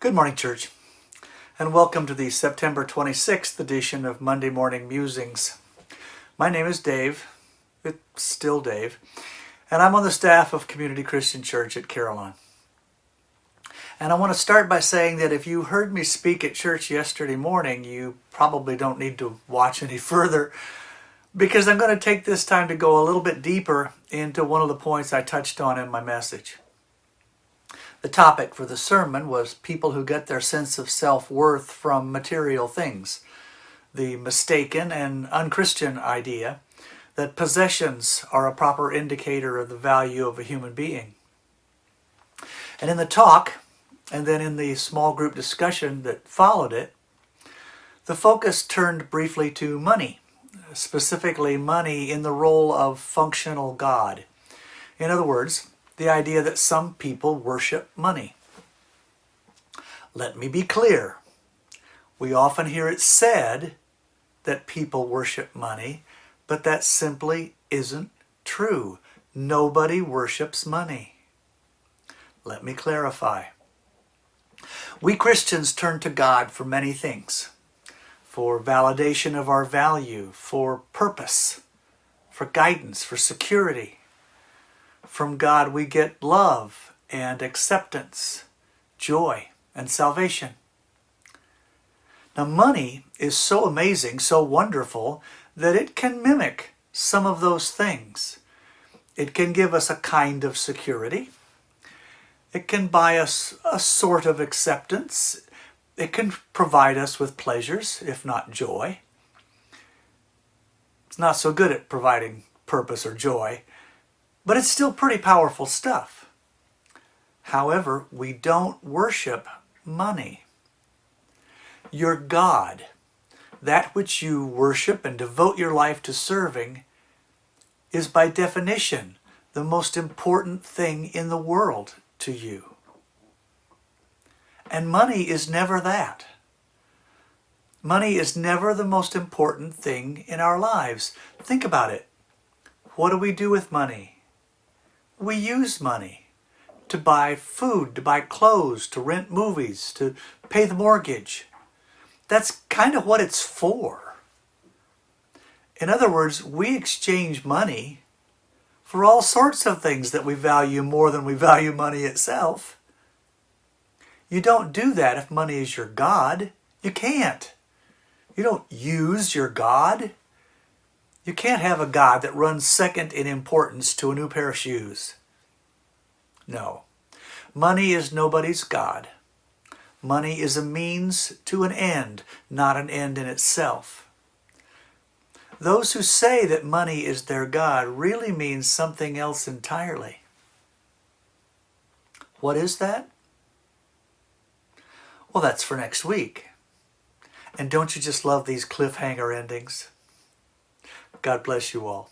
Good morning, church, and welcome to the September 26th edition of Monday Morning Musings. My name is Dave, it's still Dave, and I'm on the staff of Community Christian Church at Carillon. And I want to start by saying that if you heard me speak at church yesterday morning, you probably don't need to watch any further, because I'm going to take this time to go a little bit deeper into one of the points I touched on in my message. The topic for the sermon was people who get their sense of self-worth from material things, the mistaken and unchristian idea that possessions are a proper indicator of the value of a human being. And in the talk, and then in the small group discussion that followed it, the focus turned briefly to money, specifically money in the role of functional God. In other words, the idea that some people worship money. Let me be clear. We often hear it said that people worship money, but that simply isn't true. Nobody worships money. Let me clarify. We Christians turn to God for many things. For validation of our value, for purpose, for guidance, for security. From God we get love and acceptance, joy and salvation. Now money is so amazing, so wonderful, that it can mimic some of those things. It can give us a kind of security. It can buy us a sort of acceptance. It can provide us with pleasures, if not joy. It's not so good at providing purpose or joy, but it's still pretty powerful stuff. However, we don't worship money. Your God, that which you worship and devote your life to serving, is by definition the most important thing in the world to you. And money is never that. Money is never the most important thing in our lives. Think about it. What do we do with money? We use money to buy food, to buy clothes, to rent movies, to pay the mortgage. That's kind of what it's for. In other words, we exchange money for all sorts of things that we value more than we value money itself. You don't do that if money is your God. You can't. You don't use your God. You can't have a God that runs second in importance to a new pair of shoes. No. Money is nobody's God. Money is a means to an end, not an end in itself. Those who say that money is their God really mean something else entirely. What is that? Well, that's for next week. And don't you just love these cliffhanger endings? God bless you all.